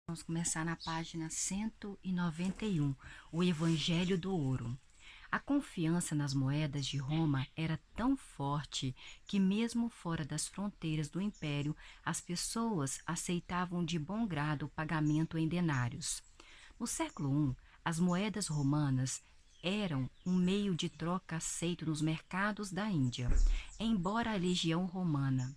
Vamos começar na página 191, o Evangelho do Ouro. A confiança nas moedas de Roma era tão forte que, mesmo fora das fronteiras do império, as pessoas aceitavam de bom grado o pagamento em denários. No século I, as moedas romanas eram um meio de troca aceito nos mercados da Índia, embora a legião romana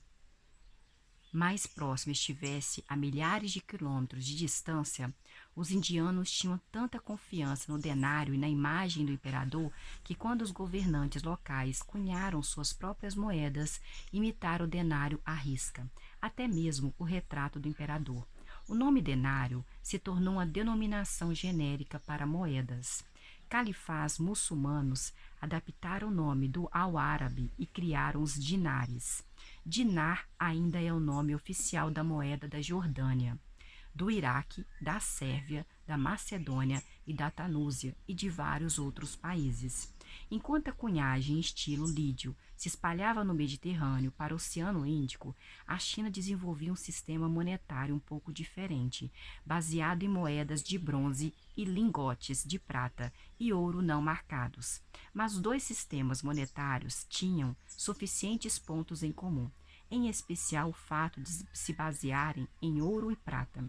mais próxima estivesse a milhares de quilômetros de distância, os indianos tinham tanta confiança no denário e na imagem do imperador que, quando os governantes locais cunharam suas próprias moedas, imitaram o denário à risca, até mesmo o retrato do imperador. O nome denário se tornou uma denominação genérica para moedas. Califás muçulmanos adaptaram o nome ao árabe e criaram os dinares. Dinar ainda é o nome oficial da moeda da Jordânia, do Iraque, da Sérvia, da Macedônia e da Tanúsia e de vários outros países. Enquanto a cunhagem estilo lídio se espalhava no Mediterrâneo para o Oceano Índico, a China desenvolvia um sistema monetário um pouco diferente, baseado em moedas de bronze e lingotes de prata e ouro não marcados. Mas os dois sistemas monetários tinham suficientes pontos em comum, em especial o fato de se basearem em ouro e prata,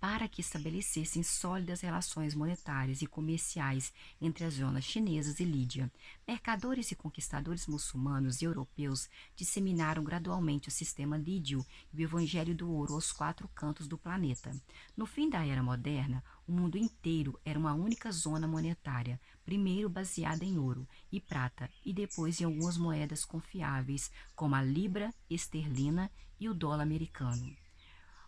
para que estabelecessem sólidas relações monetárias e comerciais entre as zonas chinesas e Lídia. Mercadores e conquistadores muçulmanos e europeus disseminaram gradualmente o sistema lídio e o evangelho do ouro aos quatro cantos do planeta. No fim da era moderna, o mundo inteiro era uma única zona monetária, primeiro baseada em ouro e prata e depois em algumas moedas confiáveis, como a libra esterlina e o dólar americano.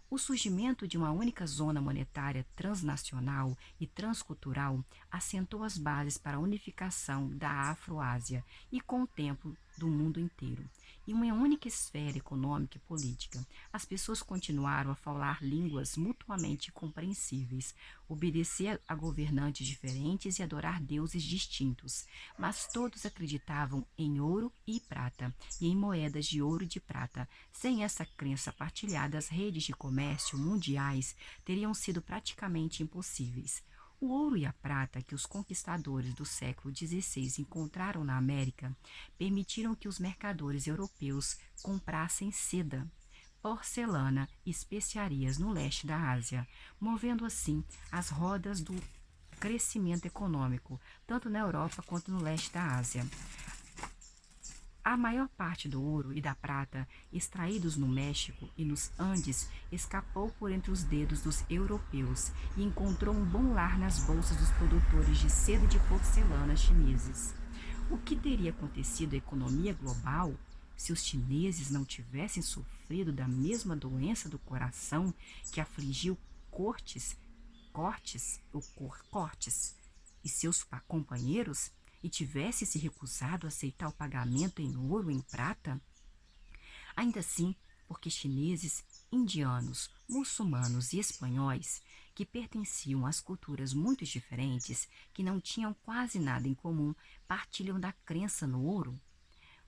O surgimento de uma única zona monetária transnacional e transcultural assentou as bases para a unificação da Afro-Ásia e, com o tempo, do mundo inteiro. Em uma única esfera econômica e política, as pessoas continuaram a falar línguas mutuamente compreensíveis, obedecer a governantes diferentes e adorar deuses distintos, mas todos acreditavam em ouro e prata e em moedas de ouro e de prata. Sem essa crença partilhada, as redes de comércio mundiais teriam sido praticamente impossíveis. O ouro e a prata que os conquistadores do século XVI encontraram na América permitiram que os mercadores europeus comprassem seda, porcelana e especiarias no leste da Ásia, movendo assim as rodas do crescimento econômico, tanto na Europa quanto no leste da Ásia. A maior parte do ouro e da prata extraídos no México e nos Andes escapou por entre os dedos dos europeus e encontrou um bom lar nas bolsas dos produtores de seda e de porcelana chineses. O que teria acontecido à economia global se os chineses não tivessem sofrido da mesma doença do coração que afligiu Cortes e seus companheiros e tivesse se recusado a aceitar o pagamento em ouro ou em prata? Ainda assim, porque chineses, indianos, muçulmanos e espanhóis, que pertenciam às culturas muito diferentes, que não tinham quase nada em comum, partilham da crença no ouro?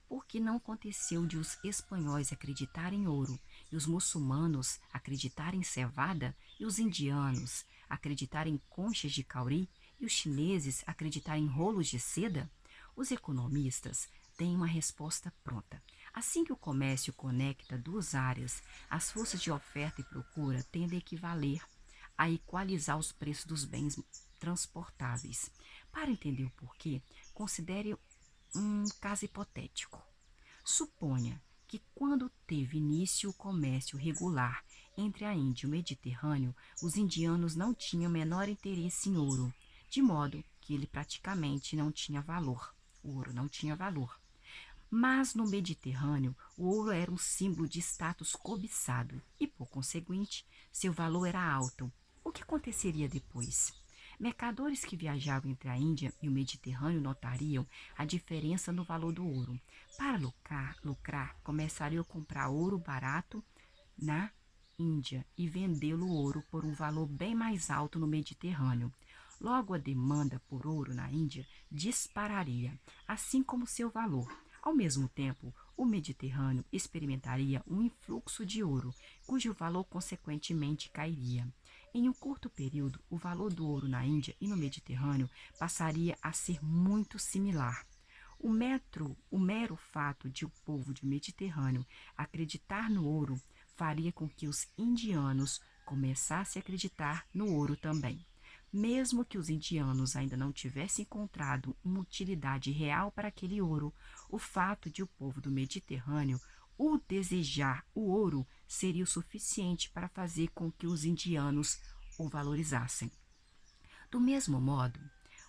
Porque não aconteceu de os espanhóis acreditarem em ouro e os muçulmanos acreditarem em cevada e os indianos acreditarem em conchas de cauri e os chineses acreditarem em rolos de seda? Os economistas têm uma resposta pronta. Assim que o comércio conecta duas áreas, as forças de oferta e procura tendem a equivaler a equalizar os preços dos bens transportáveis. Para entender o porquê, considere um caso hipotético. Suponha que quando teve início o comércio regular entre a Índia e o Mediterrâneo, os indianos não tinham o menor interesse em ouro, de modo que ele praticamente não tinha valor. O ouro não tinha valor. Mas no Mediterrâneo, o ouro era um símbolo de status cobiçado e, por conseguinte, seu valor era alto. O que aconteceria depois? Mercadores que viajavam entre a Índia e o Mediterrâneo notariam a diferença no valor do ouro. Para lucrar, começariam a comprar ouro barato na Índia e vendê-lo ouro por um valor bem mais alto no Mediterrâneo. Logo, a demanda por ouro na Índia dispararia, assim como seu valor. Ao mesmo tempo, o Mediterrâneo experimentaria um influxo de ouro, cujo valor consequentemente cairia. Em um curto período, o valor do ouro na Índia e no Mediterrâneo passaria a ser muito similar. O mero fato de o povo do Mediterrâneo acreditar no ouro faria com que os indianos começassem a acreditar no ouro também. Mesmo que os indianos ainda não tivessem encontrado uma utilidade real para aquele ouro, o fato de o povo do Mediterrâneo o desejar o ouro seria o suficiente para fazer com que os indianos o valorizassem. Do mesmo modo,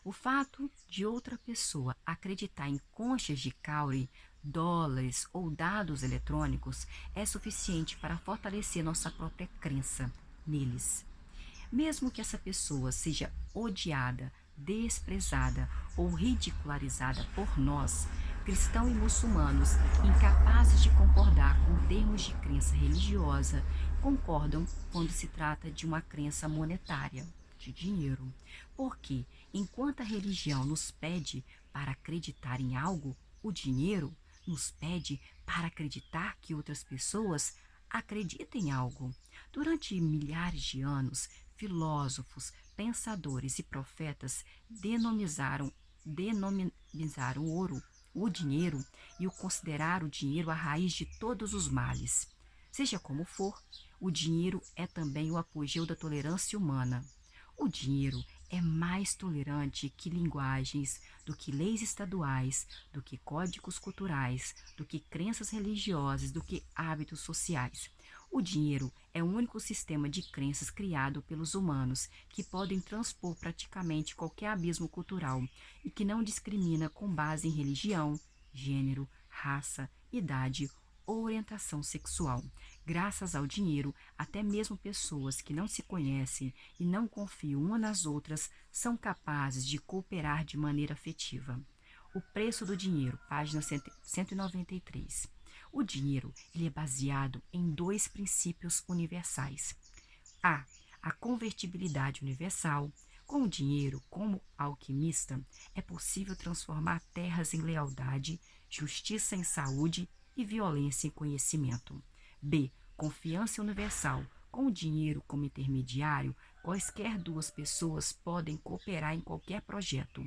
o fato de outra pessoa acreditar em conchas de caule, dólares ou dados eletrônicos é suficiente para fortalecer nossa própria crença neles. Mesmo que essa pessoa seja odiada, desprezada ou ridicularizada por nós, cristãos e muçulmanos, incapazes de concordar com termos de crença religiosa, concordam quando se trata de uma crença monetária, de dinheiro. Porque, enquanto a religião nos pede para acreditar em algo, o dinheiro nos pede para acreditar que outras pessoas acreditem em algo. Durante milhares de anos, filósofos, pensadores e profetas denomizaram o ouro, o dinheiro, e o consideraram o dinheiro a raiz de todos os males. Seja como for, o dinheiro é também o apogeu da tolerância humana. O dinheiro é mais tolerante que linguagens, do que leis estaduais, do que códigos culturais, do que crenças religiosas, do que hábitos sociais. O dinheiro é o único sistema de crenças criado pelos humanos que podem transpor praticamente qualquer abismo cultural e que não discrimina com base em religião, gênero, raça, idade ou orientação sexual. Graças ao dinheiro, até mesmo pessoas que não se conhecem e não confiam umas nas outras são capazes de cooperar de maneira afetiva. O preço do dinheiro, página 193. O dinheiro ele é baseado em dois princípios universais. A. A convertibilidade universal. Com o dinheiro, como alquimista, é possível transformar terras em lealdade, justiça em saúde e violência em conhecimento. B. Confiança universal. Com o dinheiro como intermediário, quaisquer duas pessoas podem cooperar em qualquer projeto.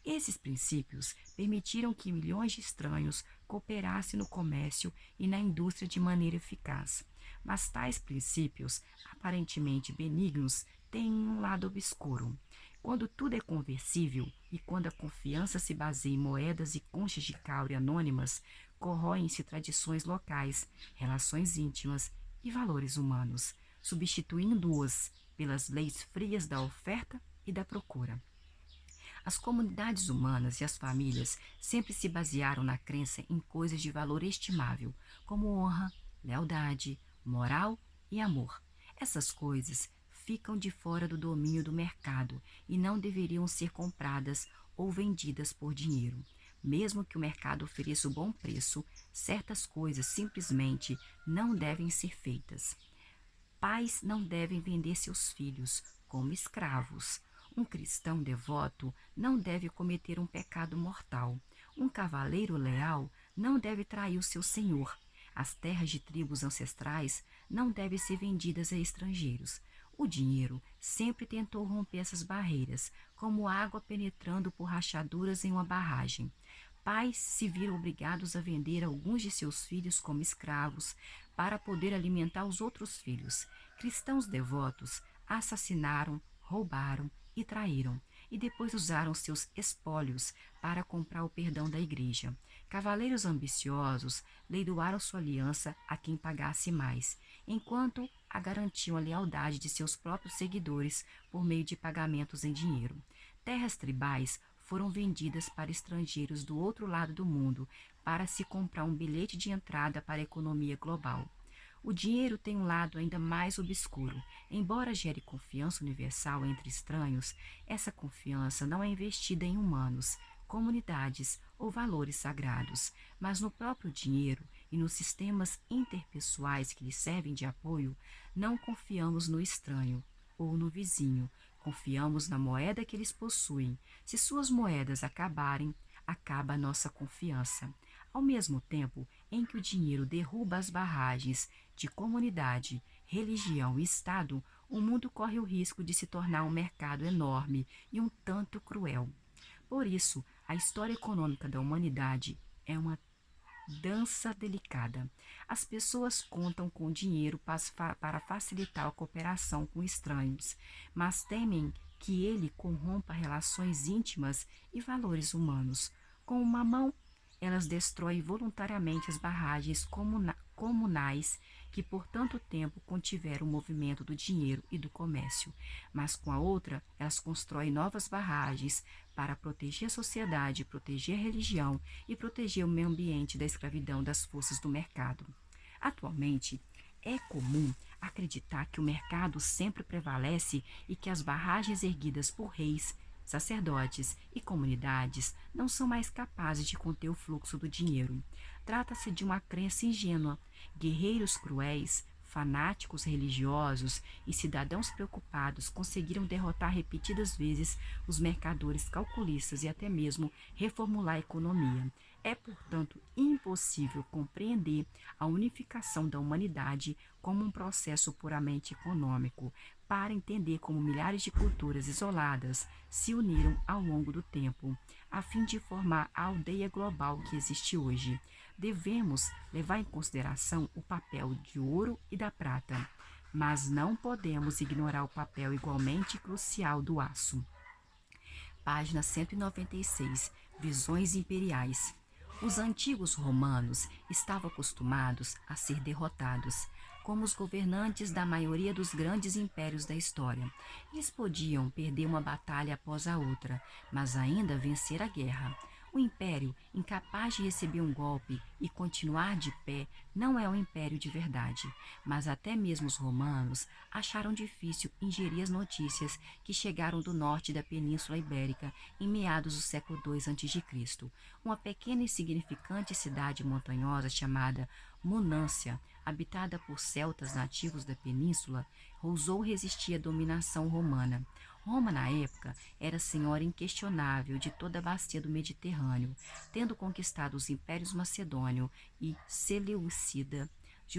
Esses princípios permitiram que milhões de estranhos cooperassem no comércio e na indústria de maneira eficaz. Mas tais princípios, aparentemente benignos, têm um lado obscuro. Quando tudo é conversível e quando a confiança se baseia em moedas e conchas de caule anônimas, corroem-se tradições locais, relações íntimas e valores humanos, substituindo-os pelas leis frias da oferta e da procura. As comunidades humanas e as famílias sempre se basearam na crença em coisas de valor estimável, como honra, lealdade, moral e amor. Essas coisas ficam de fora do domínio do mercado e não deveriam ser compradas ou vendidas por dinheiro. Mesmo que o mercado ofereça o bom preço, certas coisas simplesmente não devem ser feitas. Pais não devem vender seus filhos como escravos. Um cristão devoto não deve cometer um pecado mortal. Um cavaleiro leal não deve trair o seu senhor. As terras de tribos ancestrais não devem ser vendidas a estrangeiros. O dinheiro sempre tentou romper essas barreiras, como água penetrando por rachaduras em uma barragem. Pais se viram obrigados a vender alguns de seus filhos como escravos para poder alimentar os outros filhos. Cristãos devotos assassinaram, roubaram e traíram, e depois usaram seus espólios para comprar o perdão da igreja. Cavaleiros ambiciosos leiloaram sua aliança a quem pagasse mais, enquanto a garantiam a lealdade de seus próprios seguidores por meio de pagamentos em dinheiro. Terras tribais foram vendidas para estrangeiros do outro lado do mundo para se comprar um bilhete de entrada para a economia global. O dinheiro tem um lado ainda mais obscuro. Embora gere confiança universal entre estranhos, essa confiança não é investida em humanos, comunidades ou valores sagrados, mas no próprio dinheiro e nos sistemas interpessoais que lhe servem de apoio. Não confiamos no estranho ou no vizinho, confiamos na moeda que eles possuem. Se suas moedas acabarem, acaba a nossa confiança. Ao mesmo tempo em que o dinheiro derruba as barragens de comunidade, religião e Estado, o mundo corre o risco de se tornar um mercado enorme e um tanto cruel. Por isso, a história econômica da humanidade é uma dança delicada. As pessoas contam com dinheiro para facilitar a cooperação com estranhos, mas temem que ele corrompa relações íntimas e valores humanos. Com uma mão, elas destroem voluntariamente as barragens comunais que por tanto tempo contiveram o movimento do dinheiro e do comércio, mas com a outra, elas constroem novas barragens para proteger a sociedade, proteger a religião e proteger o meio ambiente da escravidão das forças do mercado. Atualmente, é comum acreditar que o mercado sempre prevalece e que as barragens erguidas por reis, sacerdotes e comunidades não são mais capazes de conter o fluxo do dinheiro. Trata-se de uma crença ingênua. Guerreiros cruéis, fanáticos religiosos e cidadãos preocupados conseguiram derrotar repetidas vezes os mercadores calculistas e até mesmo reformular a economia. É, portanto, impossível compreender a unificação da humanidade como um processo puramente econômico, para entender como milhares de culturas isoladas se uniram ao longo do tempo, a fim de formar a aldeia global que existe hoje. Devemos levar em consideração o papel de ouro e da prata, mas não podemos ignorar o papel igualmente crucial do aço. Página 196. Visões imperiais. Os antigos romanos estavam acostumados a ser derrotados, como os governantes da maioria dos grandes impérios da história. Eles podiam perder uma batalha após a outra, mas ainda vencer a guerra. O império, incapaz de receber um golpe e continuar de pé, não é um império de verdade. Mas até mesmo os romanos acharam difícil ingerir as notícias que chegaram do norte da Península Ibérica em meados do século II a.C. Uma pequena e insignificante cidade montanhosa chamada Munância, habitada por celtas nativos da península, ousou resistir à dominação romana. Roma, na época, era senhora inquestionável de toda a bacia do Mediterrâneo, tendo conquistado os impérios macedônio e seleucida,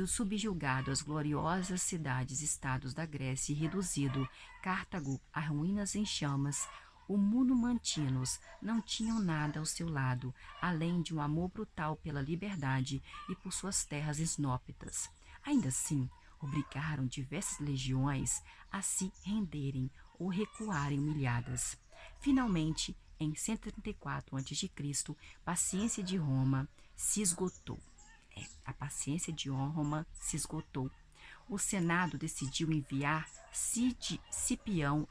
subjugado as gloriosas cidades-estados da Grécia e reduzido Cartago a ruínas em chamas. Os munumantinos não tinham nada ao seu lado, além de um amor brutal pela liberdade e por suas terras esnópitas. Ainda assim, obrigaram diversas legiões a se renderem ou recuarem humilhadas. Finalmente, em 134 a.C., paciência de Roma se esgotou. A paciência de Roma se esgotou. O Senado decidiu enviar Cipião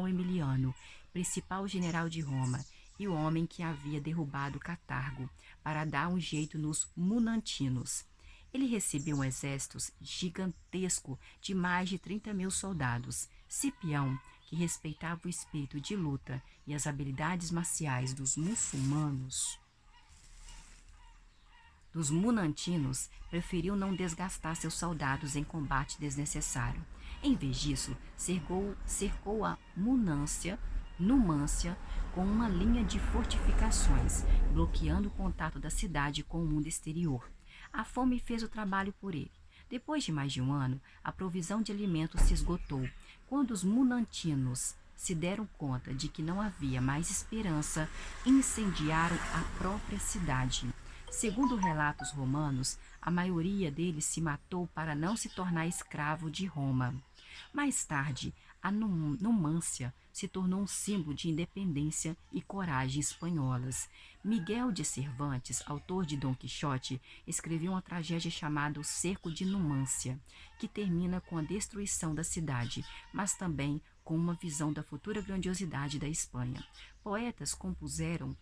Emiliano, principal general de Roma, e o homem que havia derrubado Catargo, para dar um jeito nos Munantinos. Ele recebeu um exército gigantesco de mais de 30.000 soldados. Cipião, que respeitava o espírito de luta e as habilidades marciais dos Munantinos, preferiu não desgastar seus soldados em combate desnecessário. Em vez disso, cercou a Numância com uma linha de fortificações, bloqueando o contato da cidade com o mundo exterior. A fome fez o trabalho por ele. Depois de mais de um ano, a provisão de alimentos se esgotou. Quando os Munantinos se deram conta de que não havia mais esperança, incendiaram a própria cidade. Segundo relatos romanos, a maioria deles se matou para não se tornar escravo de Roma. Mais tarde, a Numância se tornou um símbolo de independência e coragem espanholas. Miguel de Cervantes, autor de Dom Quixote, escreveu uma tragédia chamada O Cerco de Numância, que termina com a destruição da cidade, mas também com uma visão da futura grandiosidade da Espanha. Poetas compuseram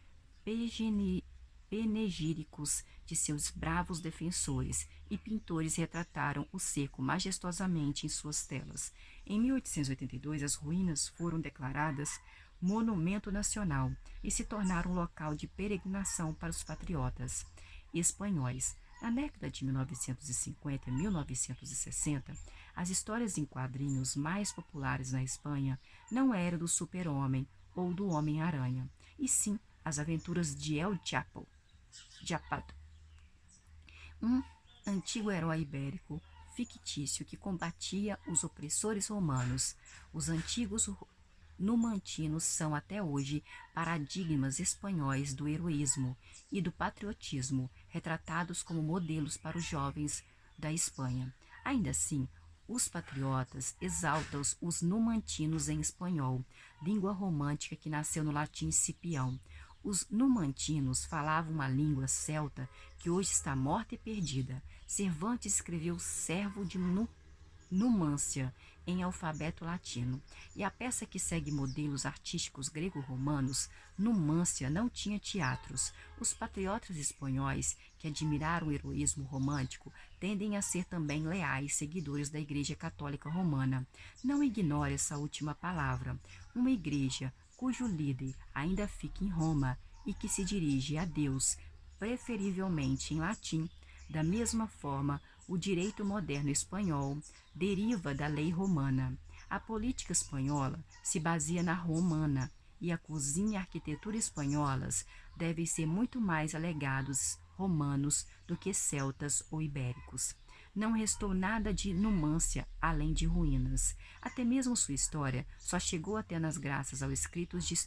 panegíricos de seus bravos defensores e pintores retrataram o cerco majestosamente em suas telas. Em 1882, as ruínas foram declaradas monumento nacional e se tornaram um local de peregrinação para os patriotas espanhóis. Na década de 1950 e 1960, as histórias em quadrinhos mais populares na Espanha não eram do Super-Homem ou do Homem-Aranha, e sim as aventuras de El Chapo, um antigo herói ibérico, fictício que combatia os opressores romanos. Os antigos numantinos são até hoje paradigmas espanhóis do heroísmo e do patriotismo, retratados como modelos para os jovens da Espanha. Ainda assim, os patriotas exaltam os numantinos em espanhol, língua romântica que nasceu no latim cipião. Os numantinos falavam uma língua celta que hoje está morta e perdida. Cervantes escreveu Servo de Numância em alfabeto latino, e a peça que segue modelos artísticos grego-romanos, Numância, não tinha teatros. Os patriotas espanhóis, que admiraram o heroísmo romântico, tendem a ser também leais seguidores da Igreja Católica Romana. Não ignore essa última palavra. Uma igreja cujo líder ainda fica em Roma e que se dirige a Deus, preferivelmente em latim. Da mesma forma, o direito moderno espanhol deriva da lei romana. A política espanhola se baseia na romana, e a cozinha e a arquitetura espanholas devem ser muito mais alegados romanos do que celtas ou ibéricos. Não restou nada de Numância além de ruínas. Até mesmo sua história só chegou até nós graças aos escritos de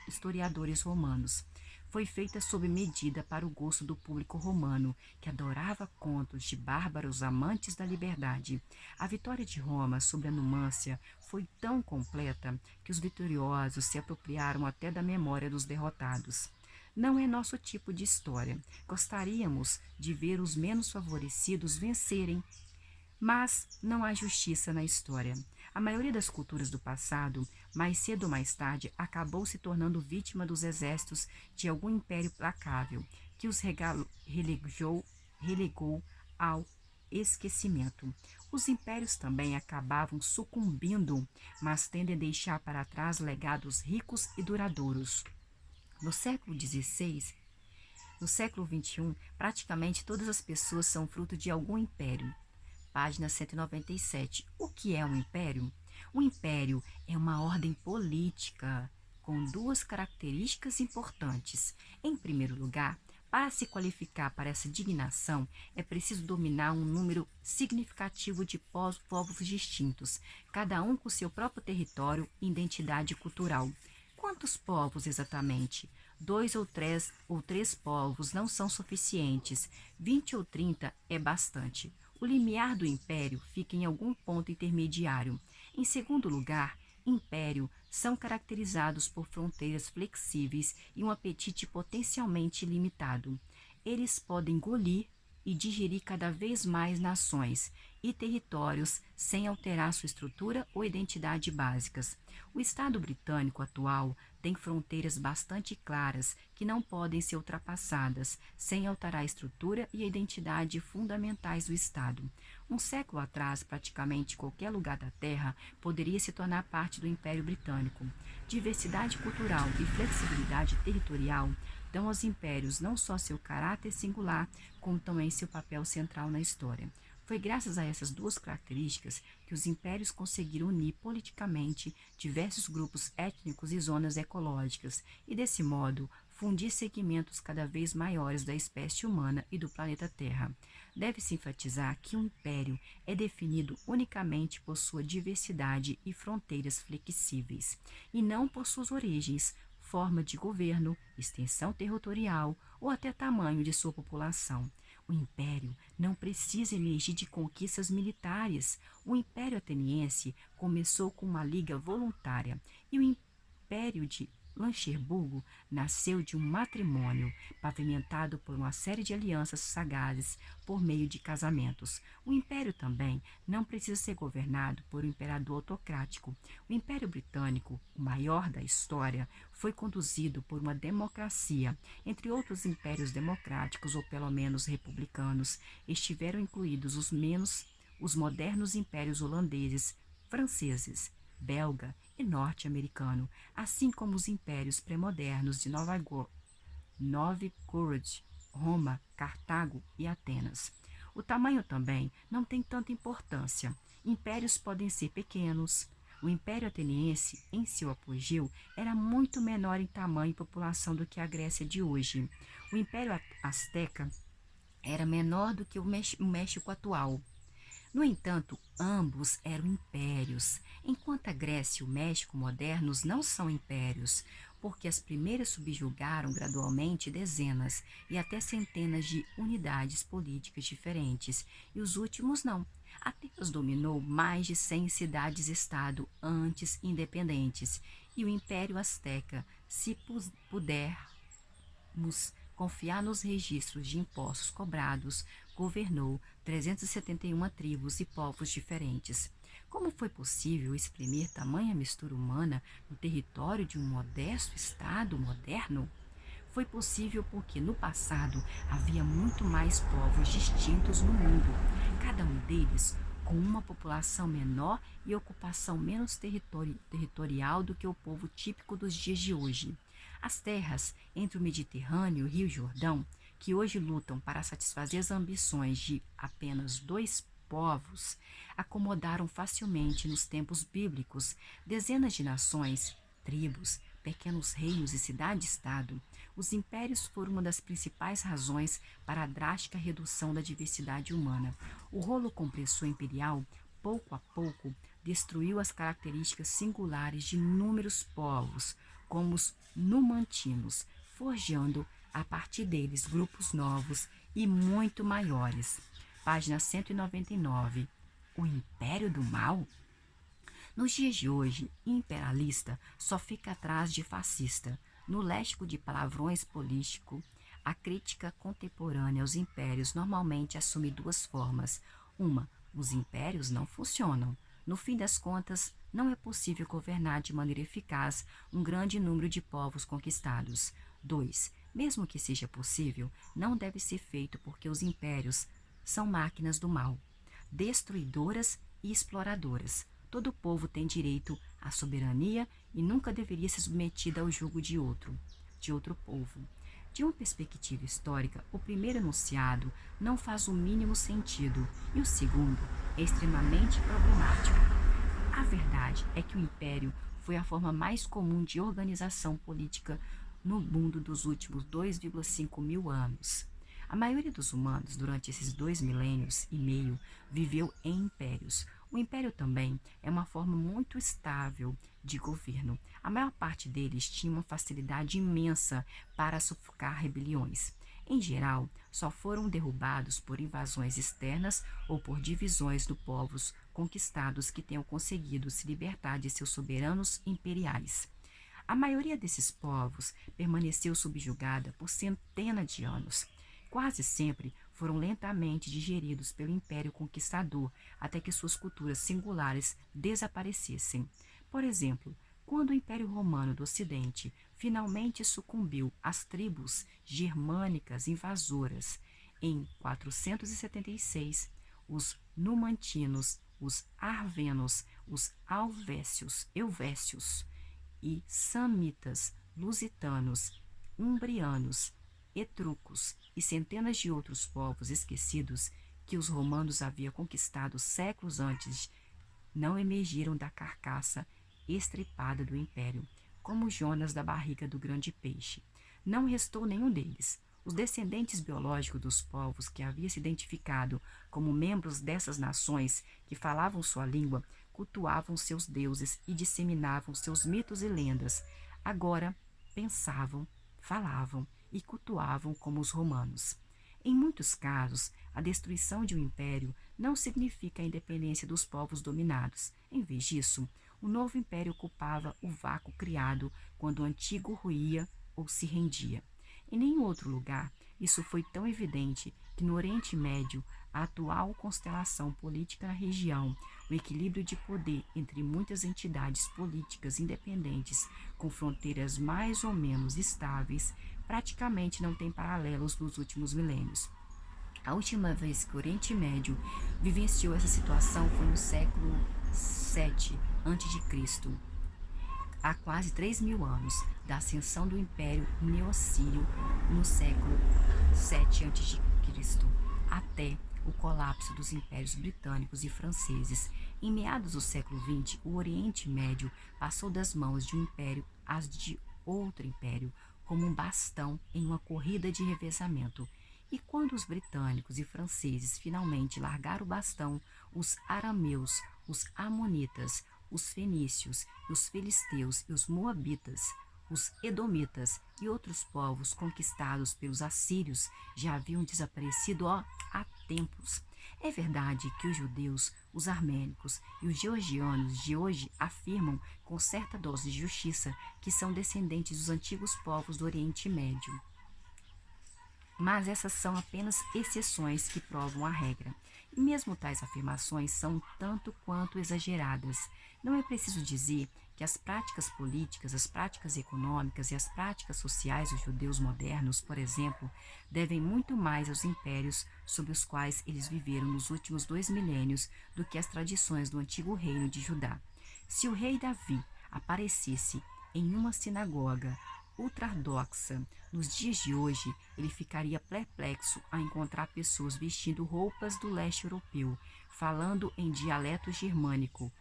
historiadores romanos. Foi feita sob medida para o gosto do público romano, que adorava contos de bárbaros amantes da liberdade. A vitória de Roma sobre a Numância foi tão completa que os vitoriosos se apropriaram até da memória dos derrotados. Não é nosso tipo de história. Gostaríamos de ver os menos favorecidos vencerem, mas não há justiça na história. A maioria das culturas do passado, mais cedo ou mais tarde, acabou se tornando vítima dos exércitos de algum império placável, que os relegou ao esquecimento. Os impérios também acabavam sucumbindo, mas tendem a deixar para trás legados ricos e duradouros. No século XVI, no século XXI, praticamente todas as pessoas são fruto de algum império. Página 197. O que é um império? Um império é uma ordem política com duas características importantes. Em primeiro lugar, para se qualificar para essa dignação, é preciso dominar um número significativo de povos distintos, cada um com seu próprio território e identidade cultural. Quantos povos exatamente? 2 ou três povos não são suficientes. 20 ou 30 é bastante. O limiar do império fica em algum ponto intermediário. Em segundo lugar, império são caracterizados por fronteiras flexíveis e um apetite potencialmente limitado. Eles podem engolir e digerir cada vez mais nações e territórios sem alterar sua estrutura ou identidade básicas. O Estado britânico atual tem fronteiras bastante claras que não podem ser ultrapassadas sem alterar a estrutura e a identidade fundamentais do Estado. Um século atrás, praticamente qualquer lugar da Terra poderia se tornar parte do Império Britânico. Diversidade cultural e flexibilidade territorial dão aos impérios não só seu caráter singular, como também seu papel central na história. Foi graças a essas duas características que os impérios conseguiram unir politicamente diversos grupos étnicos e zonas ecológicas e, desse modo, fundir segmentos cada vez maiores da espécie humana e do planeta Terra. Deve-se enfatizar que um império é definido unicamente por sua diversidade e fronteiras flexíveis, e não por suas origens, forma de governo, extensão territorial ou até tamanho de sua população. O império não precisa emergir de conquistas militares. O Império Ateniense começou com uma liga voluntária e o Império de Luxemburgo nasceu de um matrimônio pavimentado por uma série de alianças sagazes por meio de casamentos. O império também não precisa ser governado por um imperador autocrático. O Império Britânico, o maior da história, foi conduzido por uma democracia. Entre outros impérios democráticos, ou pelo menos republicanos, estiveram incluídos os modernos impérios holandeses, franceses, belga e norte-americano, assim como os impérios pré-modernos de Novgorod, Roma, Cartago e Atenas. O tamanho também não tem tanta importância. Impérios podem ser pequenos. O Império Ateniense, em seu apogeu, era muito menor em tamanho e população do que a Grécia de hoje. O Império Azteca era menor do que o México atual, No entanto, ambos eram impérios, enquanto a Grécia e o México modernos não são impérios, porque as primeiras subjugaram gradualmente dezenas e até centenas de unidades políticas diferentes, e os últimos não. Atenas dominou mais de 100 cidades-estado antes independentes, e o Império Azteca, se pudermos confiar nos registros de impostos cobrados, governou 371 tribos e povos diferentes. Como foi possível exprimir tamanha mistura humana no território de um modesto estado moderno? Foi possível porque no passado havia muito mais povos distintos no mundo, cada um deles com uma população menor e ocupação menos territorial do que o povo típico dos dias de hoje. As terras entre o Mediterrâneo e o Rio Jordão, que hoje lutam para satisfazer as ambições de apenas dois povos, acomodaram facilmente nos tempos bíblicos dezenas de nações, tribos, pequenos reinos e cidade-estado. Os impérios foram uma das principais razões para a drástica redução da diversidade humana. O rolo compressor imperial, pouco a pouco, destruiu as características singulares de inúmeros povos, como os numantinos, forjando a partir deles grupos novos e muito maiores. Página 199. O Império do Mal? Nos dias de hoje, imperialista só fica atrás de fascista. No léxico de palavrões político, a crítica contemporânea aos impérios normalmente assume duas formas. Uma, os impérios não funcionam. No fim das contas, não é possível governar de maneira eficaz um grande número de povos conquistados. 2. Mesmo que seja possível, não deve ser feito porque os impérios são máquinas do mal, destruidoras e exploradoras. Todo povo tem direito à soberania e nunca deveria ser submetido ao jugo de outro povo. De uma perspectiva histórica, o primeiro enunciado não faz o mínimo sentido e o segundo é extremamente problemático. A verdade é que o império foi a forma mais comum de organização política no mundo dos últimos 2,5 mil anos. A maioria dos humanos, durante esses 2 milênios e meio, viveu em impérios. O império também é uma forma muito estável de governo. A maior parte deles tinha uma facilidade imensa para sufocar rebeliões. Em geral, só foram derrubados por invasões externas ou por divisões de povos conquistados que tenham conseguido se libertar de seus soberanos imperiais. A maioria desses povos permaneceu subjugada por centenas de anos. Quase sempre foram lentamente digeridos pelo Império Conquistador até que suas culturas singulares desaparecessem. Por exemplo, quando o Império Romano do Ocidente finalmente sucumbiu às tribos germânicas invasoras em 476, os numantinos, os arvenos, os helvécios e samitas, lusitanos, umbrianos, etruscos e centenas de outros povos esquecidos que os romanos haviam conquistado séculos antes não emergiram da carcaça estripada do império, como Jonas da barriga do grande peixe. Não restou nenhum deles. Os descendentes biológicos dos povos que haviam se identificado como membros dessas nações que falavam sua língua, cultuavam seus deuses e disseminavam seus mitos e lendas. Agora pensavam, falavam e cultuavam como os romanos. Em muitos casos, a destruição de um império não significa a independência dos povos dominados. Em vez disso, o novo império ocupava o vácuo criado quando o antigo ruía ou se rendia. Em nenhum outro lugar isso foi tão evidente que no Oriente Médio, a atual constelação política na região, o equilíbrio de poder entre muitas entidades políticas independentes com fronteiras mais ou menos estáveis, praticamente não tem paralelos nos últimos milênios. A última vez que o Oriente Médio vivenciou essa situação foi no século VII a.C., há quase 3.000 anos, da ascensão do Império Neossírio no século VII a.C., até o colapso dos impérios britânicos e franceses. Em meados do século XX, o Oriente Médio passou das mãos de um império às de outro império, como um bastão em uma corrida de revezamento. E quando os britânicos e franceses finalmente largaram o bastão, os arameus, os amonitas, os fenícios, os filisteus e os moabitas, os edomitas e outros povos conquistados pelos assírios já haviam desaparecido há tempos. É verdade que os judeus, os armênicos e os georgianos de hoje afirmam com certa dose de justiça que são descendentes dos antigos povos do Oriente Médio. Mas essas são apenas exceções que provam a regra. E mesmo tais afirmações são tanto quanto exageradas. Não é preciso dizer que as práticas políticas, as práticas econômicas e as práticas sociais dos judeus modernos, por exemplo, devem muito mais aos impérios sob os quais eles viveram nos últimos 2 milênios do que às tradições do antigo reino de Judá. Se o rei Davi aparecesse em uma sinagoga ultra-ortodoxa nos dias de hoje, ele ficaria perplexo a encontrar pessoas vestindo roupas do leste europeu, falando em dialeto germânico,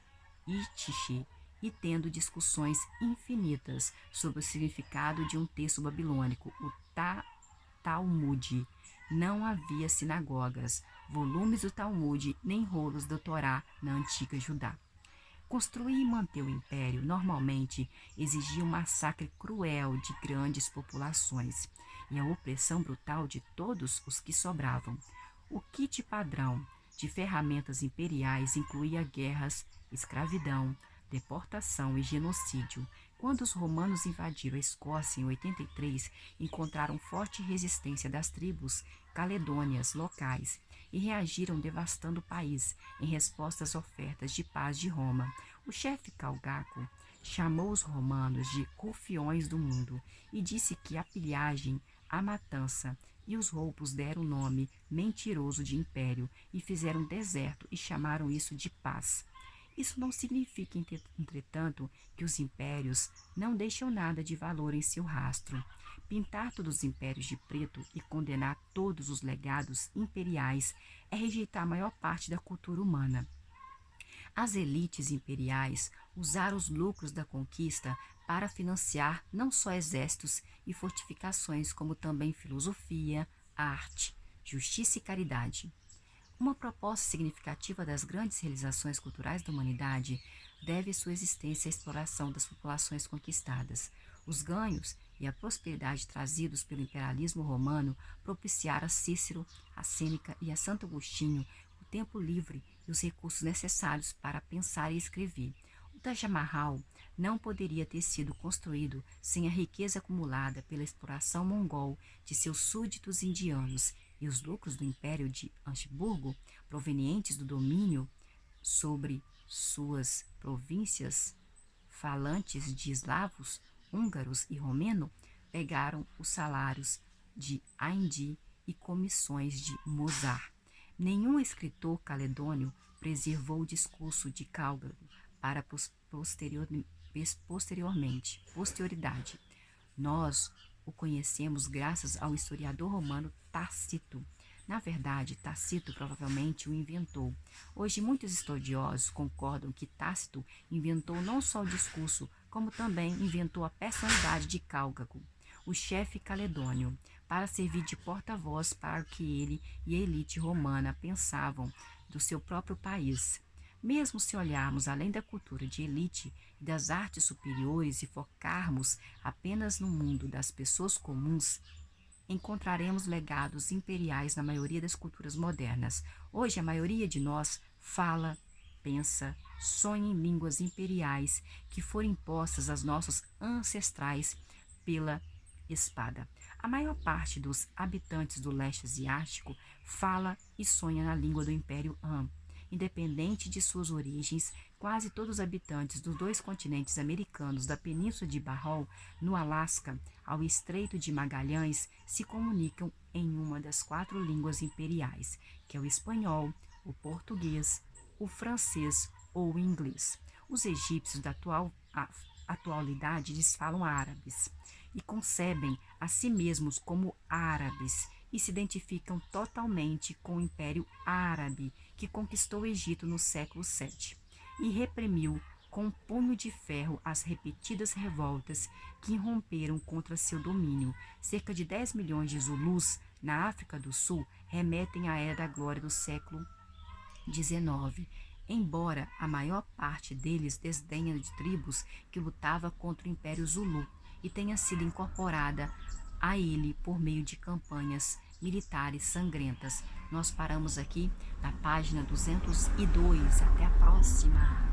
Yiddish, e tendo discussões infinitas sobre o significado de um texto babilônico, o Talmud. Não havia sinagogas, volumes do Talmud, nem rolos da Torá na antiga Judá. Construir e manter o império normalmente exigia um massacre cruel de grandes populações e a opressão brutal de todos os que sobravam. O kit padrão de ferramentas imperiais incluía guerras, escravidão, deportação e genocídio. Quando os romanos invadiram a Escócia em 83, encontraram forte resistência das tribos caledônias locais e reagiram devastando o país em resposta às ofertas de paz de Roma. O chefe Calgaco chamou os romanos de rufiões do mundo e disse que a pilhagem, a matança e os roubos deram o nome mentiroso de império e fizeram deserto e chamaram isso de paz. Isso não significa, entretanto, que os impérios não deixam nada de valor em seu rastro. Pintar todos os impérios de preto e condenar todos os legados imperiais é rejeitar a maior parte da cultura humana. As elites imperiais usaram os lucros da conquista para financiar não só exércitos e fortificações, como também filosofia, arte, justiça e caridade. Uma proposta significativa das grandes realizações culturais da humanidade deve sua existência à exploração das populações conquistadas. Os ganhos e a prosperidade trazidos pelo imperialismo romano propiciaram a Cícero, a Sêneca e a Santo Agostinho o tempo livre e os recursos necessários para pensar e escrever. O Taj Mahal não poderia ter sido construído sem a riqueza acumulada pela exploração mongol de seus súditos indianos e os lucros do Império de Habsburgo, provenientes do domínio sobre suas províncias falantes de eslavos, húngaros e romeno, pegaram os salários de Haydn e comissões de Mozart. Nenhum escritor caledônio preservou o discurso de Calgaco para posterioridade. Nós o conhecemos graças ao historiador romano Tácito. Na verdade, Tácito provavelmente o inventou. Hoje, muitos estudiosos concordam que Tácito inventou não só o discurso, como também inventou a personalidade de Calgaco, o chefe caledônio, para servir de porta-voz para o que ele e a elite romana pensavam do seu próprio país. Mesmo se olharmos além da cultura de elite e das artes superiores e focarmos apenas no mundo das pessoas comuns, encontraremos legados imperiais na maioria das culturas modernas. Hoje, a maioria de nós fala, pensa, sonha em línguas imperiais que foram impostas aos nossos ancestrais pela espada. A maior parte dos habitantes do leste asiático fala e sonha na língua do Império Han. Independente de suas origens, quase todos os habitantes dos 2 continentes americanos da Península de Barrow, no Alasca, ao Estreito de Magalhães, se comunicam em uma das 4 línguas imperiais, que é o espanhol, o português, o francês ou o inglês. Os egípcios da atualidade eles falam árabes e concebem a si mesmos como árabes e se identificam totalmente com o Império Árabe, que conquistou o Egito no século VII e reprimiu com um punho de ferro as repetidas revoltas que irromperam contra seu domínio. Cerca de 10 milhões de Zulus na África do Sul remetem à Era da Glória do século 19. Embora a maior parte deles desdenha de tribos que lutava contra o Império Zulu e tenha sido incorporada a ele por meio de campanhas militares sangrentas. Nós paramos aqui na página 202. Até a próxima!